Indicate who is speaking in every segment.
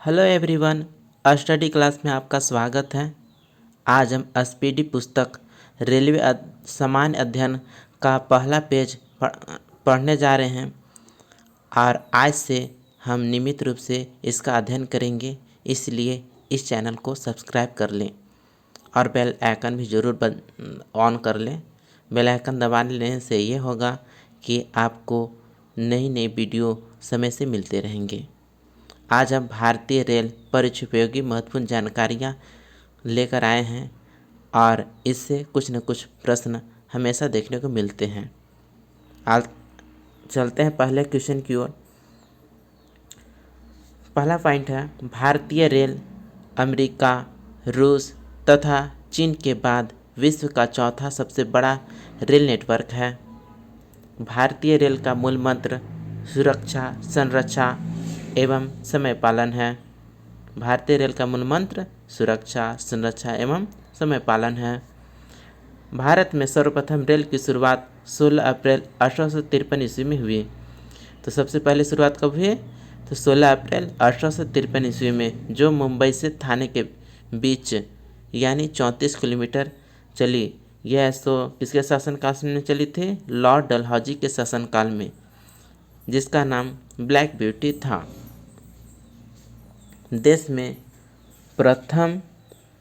Speaker 1: Hello everyone, study class में आपका स्वागत है। आज हम स्पीडी पुस्तक रेलवे सामान्य अध्ययन का पहला पेज पढ़ने जा रहे हैं और आज से हम नियमित रूप से इसका अध्ययन करेंगे। इसलिए इस चैनल को सब्सक्राइब कर लें और बेल आइकन भी ज़रूर ऑन कर लें। बेल आइकन दबा लेने से ये होगा कि आपको नई नई वीडियो समय से मिलते रहेंगे। आज हम भारतीय रेल परिक्षेपोयोगी महत्वपूर्ण जानकारियाँ लेकर आए हैं और इससे कुछ न कुछ प्रश्न हमेशा देखने को मिलते हैं। आज चलते हैं पहले क्वेश्चन की ओर। पहला पॉइंट है, भारतीय रेल अमेरिका, रूस तथा चीन के बाद विश्व का चौथा सबसे बड़ा रेल नेटवर्क है। भारतीय रेल का मूल मंत्र सुरक्षा, संरक्षा एवं समय पालन है। भारतीय रेल का मूल मंत्र सुरक्षा, संरक्षा एवं समय पालन है। भारत में सर्वप्रथम रेल की शुरुआत 16 अप्रैल 1853 ईस्वी में हुई। तो सबसे पहले शुरुआत कब हुई? तो 16 अप्रैल 1853 ईस्वी में, जो मुंबई से थाने के बीच यानी 34 किलोमीटर चली। यह किसके शासनकाल में चली थी? लॉर्ड डलहौजी के शासनकाल में, जिसका नाम ब्लैक ब्यूटी था। देश में प्रथम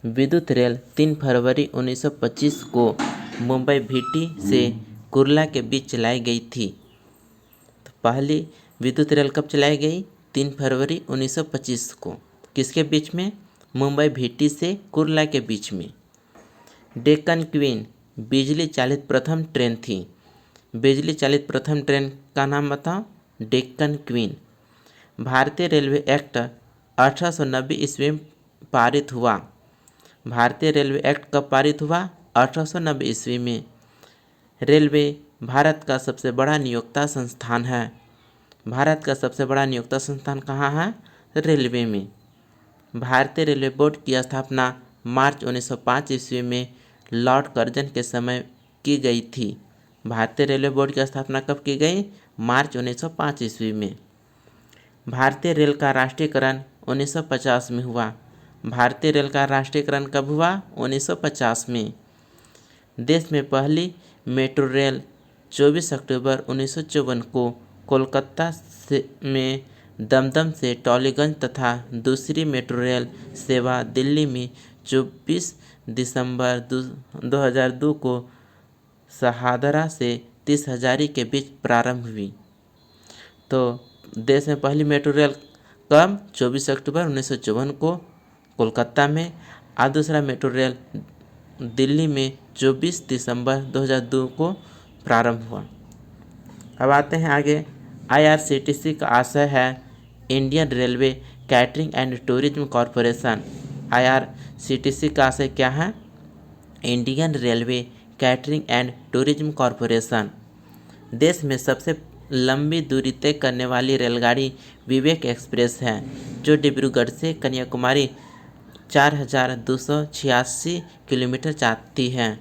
Speaker 1: विद्युत रेल 3 फरवरी 1925 को मुंबई भीटी से कुर्ला के बीच चलाई गई थी। तो पहली विद्युत रेल कब चलाई गई? 3 फरवरी 1925 को। किसके बीच में? मुंबई भीटी से कुर्ला के बीच में। डेक्कन क्वीन बिजली चालित प्रथम ट्रेन थी। बिजली चालित प्रथम ट्रेन का नाम बताओ? डेक्कन क्वीन। भारतीय रेलवे एक्ट 1890 ईस्वी में पारित हुआ। भारतीय रेलवे एक्ट कब पारित हुआ? 1890 ईस्वी में। रेलवे भारत का सबसे बड़ा नियोक्ता संस्थान है। भारत का सबसे बड़ा नियोक्ता संस्थान कहाँ है? रेलवे में। भारतीय रेलवे बोर्ड की स्थापना मार्च 1905 ईस्वी में लॉर्ड कर्जन के समय की गई थी। भारतीय रेलवे बोर्ड की स्थापना कब की गई? मार्च 1905 ईस्वी में। भारतीय रेल का राष्ट्रीयकरण 1950 में हुआ। भारतीय रेल का राष्ट्रीयकरण कब हुआ? 1950 में। देश में पहली मेट्रो रेल 24 अक्टूबर 1954 को कोलकाता में दमदम से टॉलीगंज तथा दूसरी मेट्रो रेल सेवा दिल्ली में 24 दिसंबर 2002 को शहादरा से 30 हजारी के बीच प्रारंभ हुई। तो देश में पहली मेट्रो रेल कब? 24 अक्टूबर 1954 को कोलकाता में, और दूसरा मेट्रो रेल दिल्ली में 24 दिसंबर 2002 को प्रारंभ हुआ। अब आते हैं आगे। IRCTC का आशय है Indian railway catering and tourism corporation. IRCTC का आशय क्या है? Indian railway catering and tourism corporation. देश में सबसे लंबी दूरी तय करने वाली रेलगाड़ी विवेक एक्सप्रेस है, जो डिब्रूगढ़ से कन्याकुमारी 4286 किलोमीटर जाती है।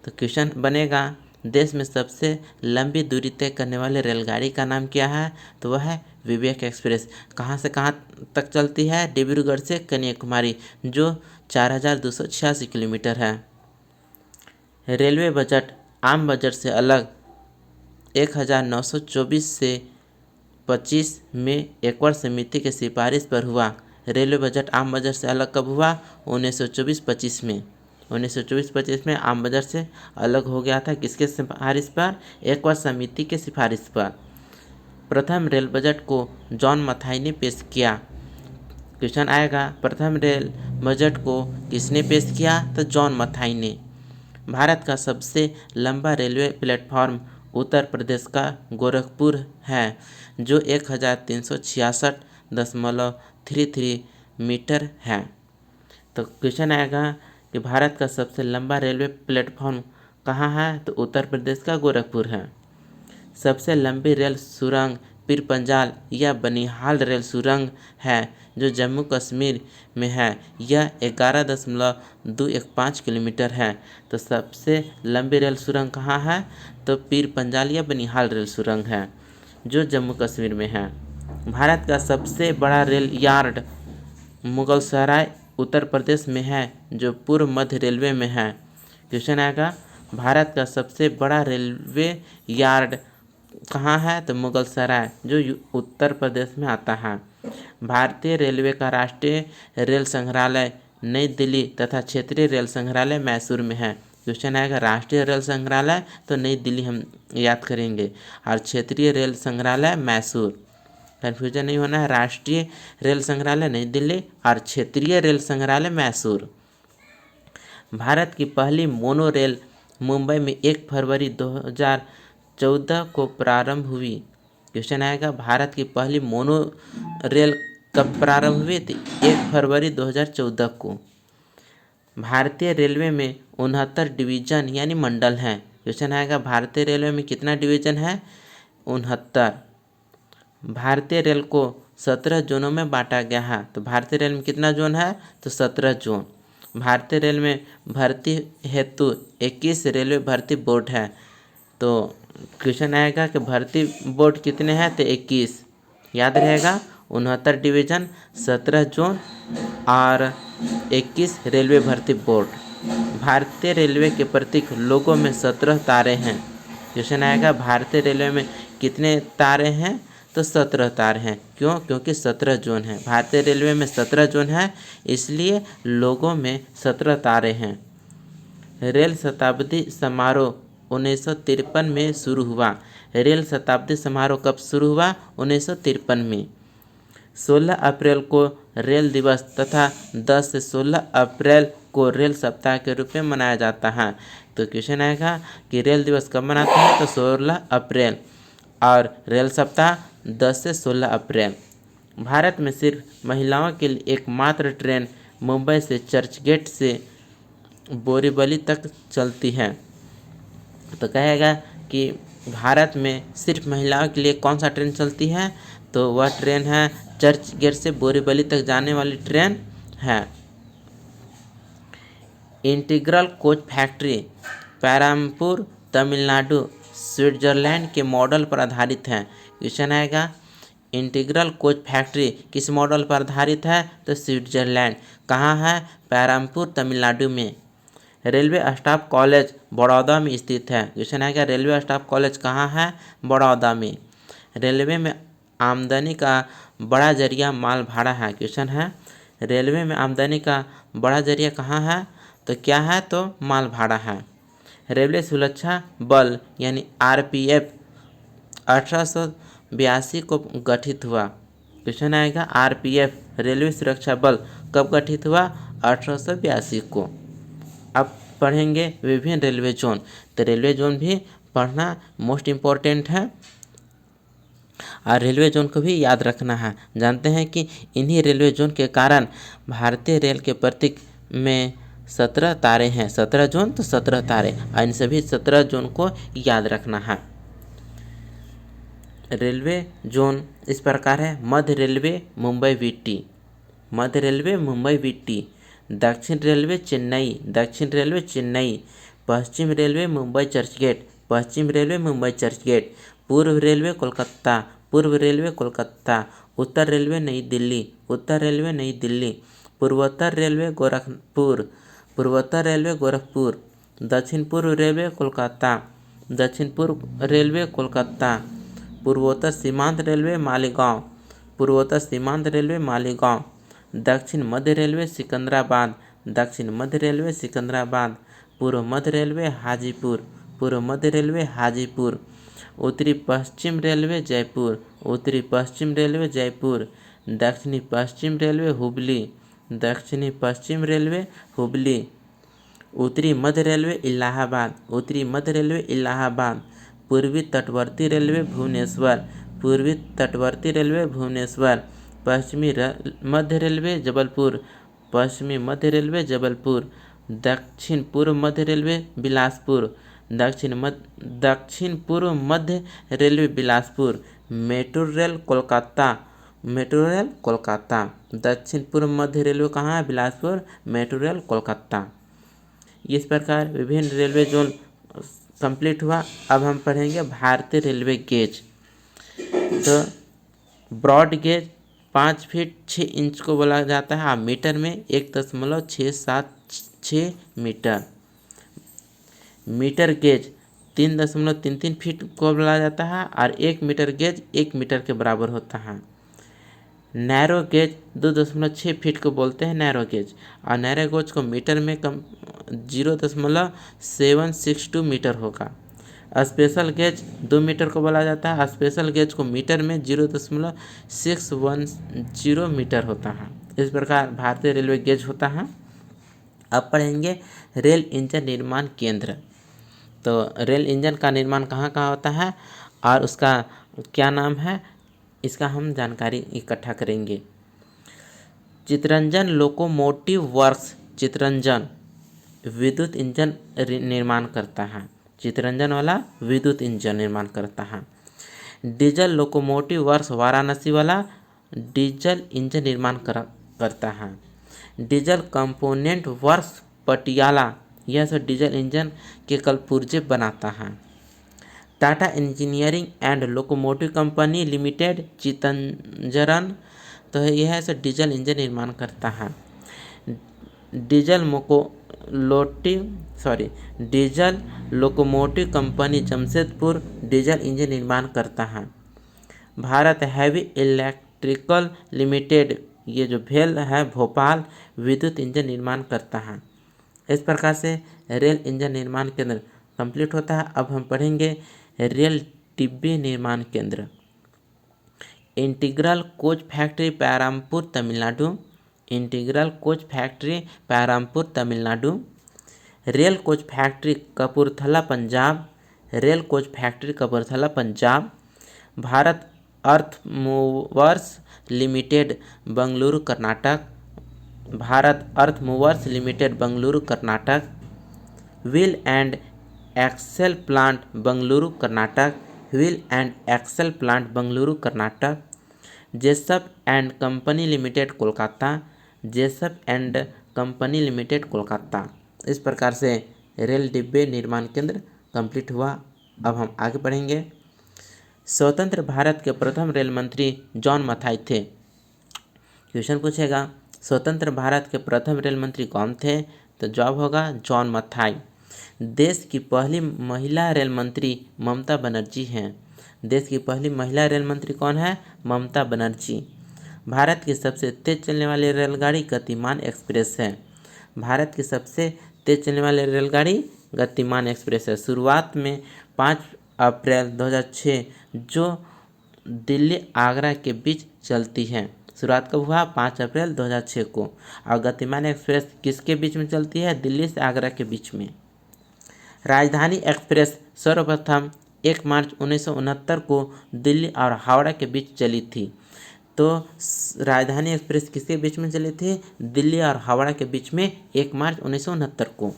Speaker 1: तो क्वेश्चन बनेगा, देश में सबसे लंबी दूरी तय करने वाली रेलगाड़ी का नाम क्या है? तो वह है विवेक एक्सप्रेस। कहाँ से कहाँ तक चलती है? डिब्रूगढ़ से कन्याकुमारी, जो 4286 किलोमीटर है। रेलवे बजट आम बजट से अलग 1924 से 25 में एक समिति के सिफारिश पर हुआ। रेलवे बजट आम बजट से अलग कब हुआ? 1924-25 में। 1924-25 में आम बजट से अलग हो गया था। किसके सिफारिश पर? एक समिति के सिफारिश पर। प्रथम रेल बजट को जॉन मथाई ने पेश किया। क्वेश्चन आएगा, प्रथम रेल बजट को किसने पेश किया? तो जॉन मथाई ने। भारत का सबसे लंबा रेलवे प्लेटफॉर्म उत्तर प्रदेश का गोरखपुर है, जो 1366.33 मीटर है। तो क्वेश्चन आएगा कि भारत का सबसे लंबा रेलवे प्लेटफॉर्म कहाँ है? तो उत्तर प्रदेश का गोरखपुर है। सबसे लंबी रेल सुरंग पीर पंजाल या बनिहाल रेल सुरंग है, जो जम्मू कश्मीर में है। यह 11.215 किलोमीटर है। तो सबसे लंबी रेल सुरंग कहाँ है? तो पीर पंजाल या बनिहाल रेल सुरंग है, जो जम्मू कश्मीर में है। भारत का सबसे बड़ा रेल यार्ड मुगलसराय उत्तर प्रदेश में है जो पूर्व मध्य रेलवे में है। क्वेश्चन आएगा भारत का सबसे बड़ा रेलवे यार्ड कहाँ है, तो मुगलसराय जो उत्तर प्रदेश में आता है। भारतीय रेलवे का राष्ट्रीय रेल संग्रहालय नई दिल्ली तथा क्षेत्रीय रेल संग्रहालय मैसूर में है। क्वेश्चन आएगा राष्ट्रीय रेल संग्रहालय तो नई दिल्ली हम याद करेंगे और क्षेत्रीय रेल संग्रहालय मैसूर। कन्फ्यूजन नहीं होना है, राष्ट्रीय रेल संग्रहालय नई दिल्ली और क्षेत्रीय रेल संग्रहालय मैसूर। भारत की पहली मोनो रेल मुंबई में 1 फरवरी 2014 को प्रारंभ हुई। क्वेश्चन आएगा भारत की पहली मोनो रेल कब प्रारंभ हुई थी, 1 फरवरी 2014 को। भारतीय रेलवे में 69 डिवीजन यानी मंडल हैं। क्वेश्चन आएगा भारतीय रेलवे में कितना डिवीजन है, 69। भारतीय रेल को 17 जोनों में बांटा गया है। तो भारतीय रेल में कितना जोन है, तो 17 जोन। भारतीय रेल में भर्ती हेतु 21 रेलवे भर्ती बोर्ड है। तो क्वेश्चन आएगा कि भर्ती बोर्ड कितने हैं, तो 21 याद रहेगा। 69 डिवीजन, 17 जोन और 21 रेलवे भर्ती बोर्ड। भारतीय रेलवे के प्रतीक लोगों में 17 तारे हैं। क्वेश्चन आएगा भारतीय रेलवे में कितने तारे हैं, तो 17 तारे हैं। क्यों, क्योंकि 17 जोन हैं। भारतीय रेलवे में 17 जोन है इसलिए लोगों में 17 तारे हैं। रेल शताब्दी समारोह 1953 में शुरू हुआ। रेल शताब्दी समारोह कब शुरू हुआ, 1953 में। 16 अप्रैल को रेल दिवस तथा 10 से 16 अप्रैल को रेल सप्ताह के रूप में मनाया जाता है। तो क्वेश्चन आएगा कि रेल दिवस कब मनाते हैं, तो 16 अप्रैल और रेल सप्ताह 10 से 16 अप्रैल। भारत में सिर्फ महिलाओं के लिए एकमात्र ट्रेन मुंबई से चर्चगेट से बोरीवली तक चलती है। तो कहेगा कि भारत में सिर्फ महिलाओं के लिए कौन सा ट्रेन चलती है, तो वह ट्रेन है चर्चगेट से बोरीवली तक जाने वाली ट्रेन है। Integral coach factory Perambalur Tamil Nadu Switzerland के मॉडल पर आधारित है। क्वेश्चन आएगा इंटीग्रल कोच फैक्ट्री किस मॉडल पर आधारित है, तो स्विट्जरलैंड। कहाँ है, पेरम्बलूर तमिलनाडु में। रेलवे स्टाफ कॉलेज बड़ौदा में स्थित है। क्वेश्चन आएगा रेलवे स्टाफ कॉलेज कहाँ है, बड़ौदा में। रेलवे में आमदनी का बड़ा जरिया माल भाड़ा है। क्वेश्चन है रेलवे में आमदनी का बड़ा जरिया कहाँ है, तो क्या है, तो माल भाड़ा है। रेलवे सुरक्षा बल यानी आरपीएफ 1882 को गठित हुआ। क्वेश्चन आएगा आरपीएफ रेलवे सुरक्षा बल कब गठित हुआ, 1882 को। अब पढ़ेंगे विभिन्न रेलवे जोन। तो रेलवे जोन भी पढ़ना मोस्ट इम्पोर्टेंट है और रेलवे जोन को भी याद रखना है। जानते हैं कि इन्हीं रेलवे जोन के कारण भारतीय रेल के प्रतीक में 17 तारे हैं। 17 जोन तो 17 तारे, और इन सभी 17 जोन को याद रखना है। रेलवे जोन इस प्रकार है, मध्य रेलवे मुंबई वीटी, मध्य रेलवे मुंबई वीटी। दक्षिण रेलवे चेन्नई, दक्षिण रेलवे चेन्नई। पश्चिम रेलवे मुंबई चर्चगेट, पश्चिम रेलवे मुंबई चर्चगेट। पूर्व रेलवे कोलकाता, पूर्व रेलवे कोलकाता। उत्तर रेलवे नई दिल्ली, उत्तर रेलवे नई दिल्ली। पूर्वोत्तर रेलवे गोरखपुर, पूर्वोत्तर रेलवे गोरखपुर। दक्षिण पूर्व रेलवे कोलकाता, दक्षिण पूर्व रेलवे कोलकाता। पूर्वोत्तर सीमांत रेलवे मालेगांव, पूर्वोत्तर सीमांत रेलवे मालेगांव। दक्षिण मध्य रेलवे सिकंदराबाद, दक्षिण मध्य रेलवे सिकंदराबाद। पूर्व मध्य रेलवे हाजीपुर, पूर्व मध्य रेलवे हाजीपुर। उत्तरी पश्चिम रेलवे जयपुर, उत्तरी पश्चिम रेलवे जयपुर। दक्षिणी पश्चिम रेलवे हुबली, दक्षिणी पश्चिम रेलवे हुबली। उत्तरी मध्य रेलवे इलाहाबाद, उत्तरी मध्य रेलवे इलाहाबाद। पूर्वी तटवर्ती रेलवे भुवनेश्वर, पूर्वी तटवर्ती रेलवे भुवनेश्वर। पश्चिमी मध्य रेलवे जबलपुर, पश्चिमी मध्य रेलवे जबलपुर। दक्षिण पूर्व मध्य रेलवे बिलासपुर, दक्षिण पूर्व मध्य railway Bilaspur. Metro rail Kolkata, metro rail Kolkata. दक्षिण पूर्व मध्य रेलवे कहाँ है, बिलासपुर। Metro rail Kolkata. इस प्रकार विभिन्न रेलवे जोन कंप्लीट हुआ। अब हम पढ़ेंगे भारतीय रेलवे गेज। तो ब्रॉड गेज 5 फीट 6 इंच को बोला जाता है। मीटर में 1.676 मीटर। मीटर गेज 3.33 फीट को बोला जाता है और 1 मीटर गेज 1 मीटर के बराबर होता है। नैरो गेज 2.6 फीट को बोलते हैं नैरो गेज, और नैरो गेज को मीटर में 0.762 मीटर होगा। स्पेशल गेज 2 मीटर को बोला जाता है। स्पेशल गेज को मीटर में 0.610 मीटर होता है। इस प्रकार भारतीय रेलवे गेज होता है। अब पढ़ेंगे रेल इंजन निर्माण केंद्र। तो रेल इंजन का निर्माण कहाँ कहाँ होता है और उसका क्या नाम है, इसका हम जानकारी इकट्ठा करेंगे। चितरंजन लोकोमोटिव वर्क्स चितरंजन विद्युत इंजन निर्माण करता है। चितरंजन वाला विद्युत इंजन निर्माण करता है। डीजल लोकोमोटिव वर्क्स वाराणसी वाला डीजल इंजन निर्माण करता है। डीजल कंपोनेंट वर्क्स पटियाला यह सब डीजल इंजन के कल पुर्जे बनाता है। Tata engineering and locomotive company limited Chittaranjan तो यह सब डीजल इंजन निर्माण करता है। Diesel locomotive company Jamshedpur diesel engine निर्माण करता है। भारत हैवी इलेक्ट्रिकल लिमिटेड ये जो भेल है भोपाल विद्युत इंजन निर्माण करता है। इस प्रकार से रेल इंजन निर्माण केंद्र कंप्लीट होता है। अब हम पढ़ेंगे रेल डिब्बे निर्माण केंद्र। Integral coach factory Perambur Tamil Nadu. Integral coach factory Perambur Tamil Nadu. Rail coach factory Kapurthala Punjab. Rail coach factory Kapurthala Punjab. Bharat earth movers limited Bengaluru Karnataka. Bharat earth movers limited Bengaluru Karnataka. Wheel and axle plant Bengaluru Karnataka. Wheel and axle plant Bengaluru Karnataka. Jessop and company limited Kolkata. Jessop and company limited Kolkata. इस प्रकार से rail डिब्बे निर्माण केंद्र complete हुआ। अब हम आगे पढ़ेंगे। स्वतंत्र भारत के प्रथम रेल मंत्री जॉन मथाई थे। क्वेश्चन पूछेगा स्वतंत्र भारत के प्रथम रेल मंत्री कौन थे, तो जवाब होगा जॉन मथाई। देश की पहली महिला रेल मंत्री ममता बनर्जी हैं। देश की पहली महिला रेल मंत्री कौन है, ममता बनर्जी। भारत की सबसे तेज चलने वाली रेलगाड़ी गतिमान एक्सप्रेस है। भारत की सबसे तेज चलने वाली रेलगाड़ी गतिमान एक्सप्रेस है। शुरुआत में 5 अप्रैल 2006 जो दिल्ली आगरा के बीच चलती है। शुरुआत कब हुआ, 5 अप्रैल 2006 को। और गतिमान एक्सप्रेस किसके बीच में चलती है, दिल्ली से आगरा के बीच में। राजधानी एक्सप्रेस सर्वप्रथम 1 मार्च 1969 को दिल्ली और हावड़ा के बीच चली थी। तो राजधानी एक्सप्रेस किसके बीच में चली थी, दिल्ली और हावड़ा के बीच में 1 मार्च 1969 को।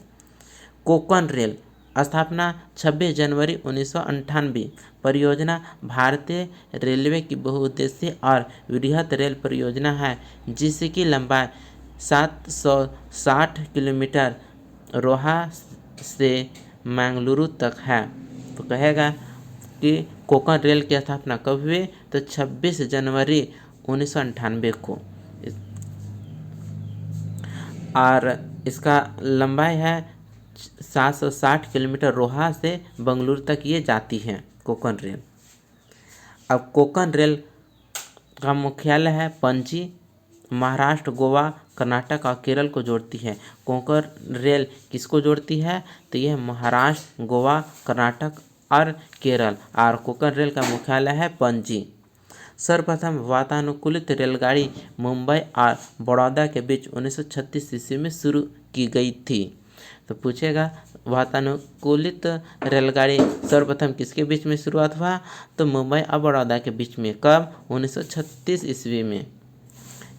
Speaker 1: कोंकण रेल स्थापना 26 जनवरी 1998। परियोजना भारतीय रेलवे की बहुउद्देशीय और वृहद रेल परियोजना है जिसकी लंबाई 760 किलोमीटर रोहा से मंगलुरु तक है। तो कहेगा कि कोंकण रेल की स्थापना कब हुई, तो 26 जनवरी 1998 को। और इसका लंबाई है 760 किलोमीटर रोहा से बेंगलुरु तक ये जाती है कोंकण रेल। अब कोंकण रेल का मुख्यालय है पणजी। महाराष्ट्र, गोवा, कर्नाटक और केरल को जोड़ती है। कोंकण रेल किसको जोड़ती है, तो यह महाराष्ट्र, गोवा, कर्नाटक और केरल। और कोंकण रेल का मुख्यालय है पणजी। सर्वप्रथम वातानुकूलित रेलगाड़ी मुंबई और बड़ौदा के बीच 1936 ईस्वी में शुरू की गई थी। तो पूछेगा वातानुकूलित रेलगाड़ी सर्वप्रथम किसके बीच में शुरुआत हुआ, तो मुंबई और बड़ौदा के बीच में। कब, 1936 ईस्वी में।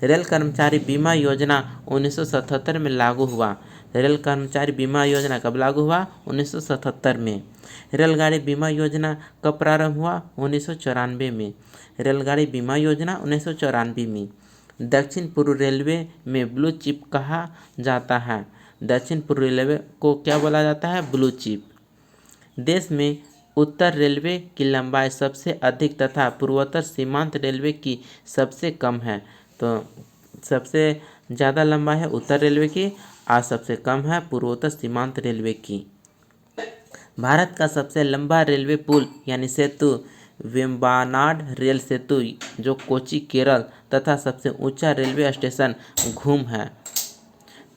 Speaker 1: रेल कर्मचारी बीमा योजना 1977 में लागू हुआ। रेल कर्मचारी बीमा योजना कब लागू हुआ, 1977 में। रेलगाड़ी बीमा योजना कब प्रारंभ हुआ, 1994 में। रेलगाड़ी बीमा योजना 1994 में। दक्षिण पूर्व रेलवे में ब्लू चिप कहा जाता है। दक्षिण पूर्व रेलवे को क्या बोला जाता है, ब्लू चिप। देश में उत्तर रेलवे की लंबाई सबसे अधिक तथा पूर्वोत्तर सीमांत रेलवे की सबसे कम है। तो सबसे ज़्यादा लंबा है उत्तर रेलवे की और सबसे कम है पूर्वोत्तर सीमांत रेलवे की। भारत का सबसे लंबा रेलवे पुल यानी सेतु वेम्बनाड रेल सेतु जो कोच्चि केरल तथा सबसे ऊंचा रेलवे स्टेशन घूम है।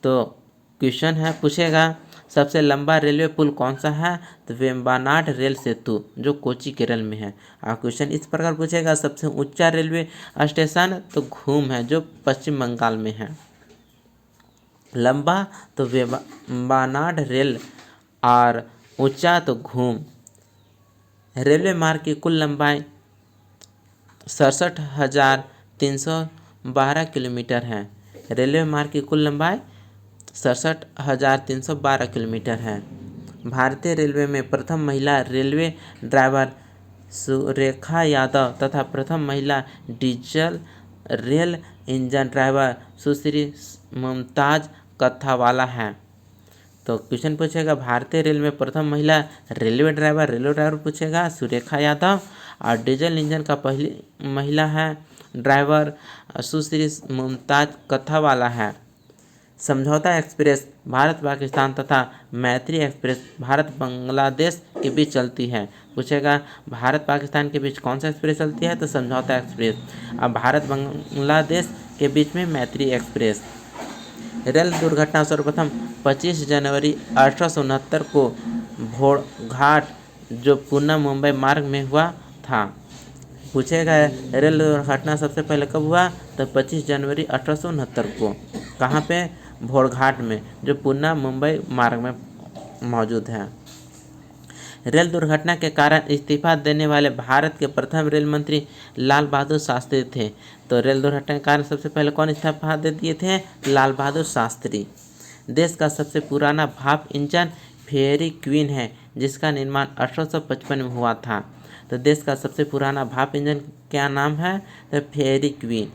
Speaker 1: तो क्वेश्चन है पूछेगा सबसे लंबा रेलवे पुल कौन सा है, तो वेम्बनाड रेल सेतु जो कोच्चि केरल में है। और क्वेश्चन इस प्रकार पूछेगा सबसे ऊंचा रेलवे स्टेशन तो घूम है जो पश्चिम बंगाल में है। लंबा तो वेम्बनाड रेल और ऊंचा तो घूम। रेलवे मार्ग की कुल लंबाई 67,312 किलोमीटर है। रेलवे मार्ग की कुल लंबाई 67,312 किलोमीटर है। भारतीय रेलवे में प्रथम महिला रेलवे ड्राइवर सुरेखा यादव तथा प्रथम महिला डीजल रेल इंजन ड्राइवर सुश्री मुमताज कथावाला है। तो क्वेश्चन पूछेगा भारतीय रेल में प्रथम महिला रेलवे ड्राइवर पूछेगा सुरेखा यादव और डीजल इंजन का पहली महिला है ड्राइवर सुश्री मुमताज कथावाला है। समझौता एक्सप्रेस भारत पाकिस्तान तथा मैत्री एक्सप्रेस भारत बांग्लादेश के बीच चलती है। पूछेगा भारत पाकिस्तान के बीच कौन सा एक्सप्रेस चलती है, तो समझौता एक्सप्रेस। अब भारत बांग्लादेश के बीच में मैत्री एक्सप्रेस। रेल दुर्घटना सर्वप्रथम 25 जनवरी 1869 को भोरघाट जो पूना मुंबई मार्ग में हुआ था। पूछेगा रेल दुर्घटना सबसे पहले कब हुआ, तो 25 जनवरी 1869 को। कहाँ पे, भोरघाट में जो पूना मुंबई मार्ग में मौजूद है। रेल दुर्घटना के कारण इस्तीफा देने वाले भारत के प्रथम रेल मंत्री लाल बहादुर शास्त्री थे। तो रेल दुर्घटना के कारण सबसे पहले कौन इस्तीफा दे दिए थे, लाल बहादुर शास्त्री। देश का सबसे पुराना भाप इंजन फेयरी क्वीन है जिसका निर्माण 1855 में हुआ था। तो देश का सबसे पुराना भाप इंजन क्या नाम है, तो फेयरी क्वीन,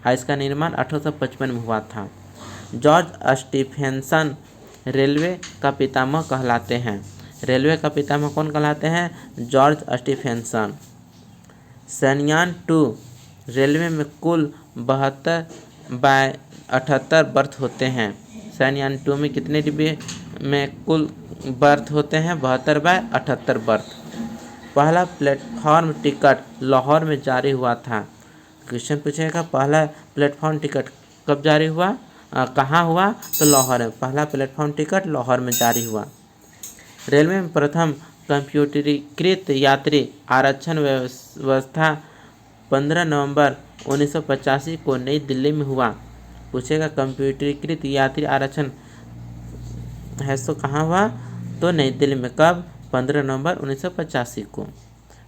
Speaker 1: और इसका निर्माण 1855 में हुआ था। जॉर्ज स्टीफेंसन रेलवे का पितामह कहलाते हैं। रेलवे का पितामह कौन कहलाते हैं, जॉर्ज स्टीफेंसन। शनयान 2 रेलवे में कुल 72/78 बर्थ होते हैं। शनयान 2 में कितने डिब्बे में कुल बर्थ होते हैं, 72/78 बर्थ। पहला प्लेटफॉर्म टिकट लाहौर में जारी हुआ था। क्वेश्चन पूछेगा पहला प्लेटफॉर्म टिकट कब जारी हुआ, कहाँ हुआ, तो लाहौर में। पहला प्लेटफॉर्म टिकट लाहौर में जारी हुआ। रेलवे में प्रथम कंप्यूटरीकृत यात्री आरक्षण व्यवस्था 15 नवंबर 1985 को नई दिल्ली में हुआ। पूछेगा कंप्यूटरीकृत यात्री आरक्षण है तो कहाँ हुआ, तो नई दिल्ली में। कब, 15 नवंबर 1985 को।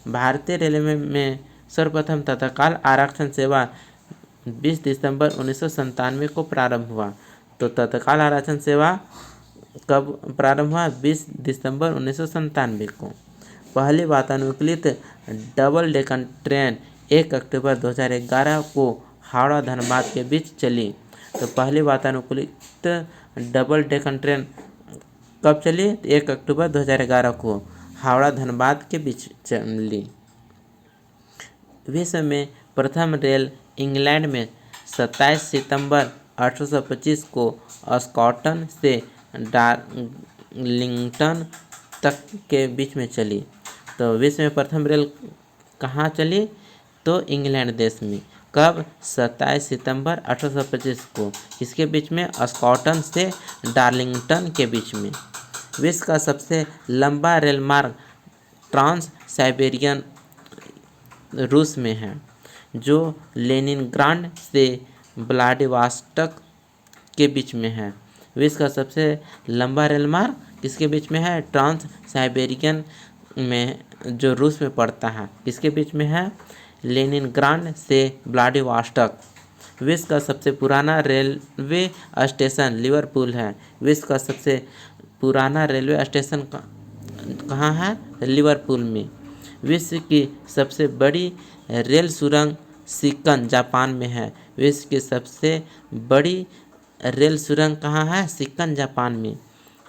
Speaker 1: भारतीय रेलवे में सर्वप्रथम तत्काल आरक्षण सेवा 20 दिसंबर 1997 को प्रारंभ हुआ। तो तत्काल आरक्षण सेवा कब प्रारंभ हुआ, 20 दिसंबर 1997 को। पहली वातानुकूलित डबल डेकर ट्रेन 1 अक्टूबर 2011 को हावड़ा धनबाद के बीच चली। तो पहली वातानुकूलित डबल डेकर ट्रेन कब चली, 1 अक्टूबर 2011 को हावड़ा धनबाद के बीच चली। विश्व में प्रथम रेल इंग्लैंड में 27 सितंबर 1825 को स्कॉटलैंड से डार्लिंगटन तक के बीच में चली। तो विश्व में प्रथम रेल कहाँ चली, तो इंग्लैंड देश में। कब, 27 सितंबर 1825 को। इसके बीच में स्कॉटलैंड से डार्लिंगटन के बीच में। विश्व का सबसे लंबा रेल मार्ग ट्रांस साइबेरियन रूस में है जो लेनिनग्राड से व्लादिवोस्टोक के बीच में है। विश्व का सबसे लंबा रेल मार्ग किसके बीच में है, ट्रांस साइबेरियन में जो रूस में पड़ता है। किसके बीच में है, लेनिनग्राड से व्लादिवोस्टोक। विश्व का सबसे पुराना रेलवे स्टेशन लिवरपूल है। विश्व का सबसे पुराना रेलवे स्टेशन कहाँ है, लिवरपूल में। विश्व की सबसे बड़ी रेल सुरंग सिकन जापान में है। विश्व की सबसे बड़ी रेल सुरंग कहाँ है, सिकन जापान में।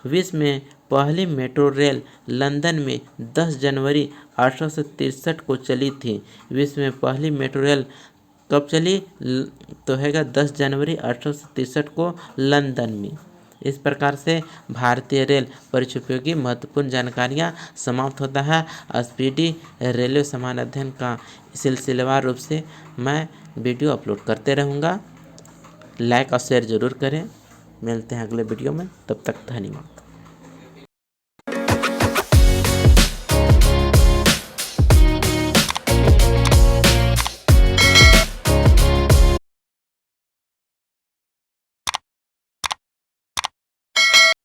Speaker 1: विश्व में पहली मेट्रो रेल लंदन में 10 जनवरी 1863 को चली थी। विश्व में पहली मेट्रो रेल कब चली? तो हैगा 10 जनवरी 1863 को लंदन में। इस प्रकार से भारतीय रेल परिक्षेपों की महत्वपूर्ण जानकारियाँ समाप्त होता है। स्पीडी रेलवे समान अध्ययन का सिलसिलेवार रूप से मैं वीडियो अपलोड करते रहूँगा। लाइक और शेयर ज़रूर करें। मिलते हैं अगले वीडियो में, तब तक धन्यवाद।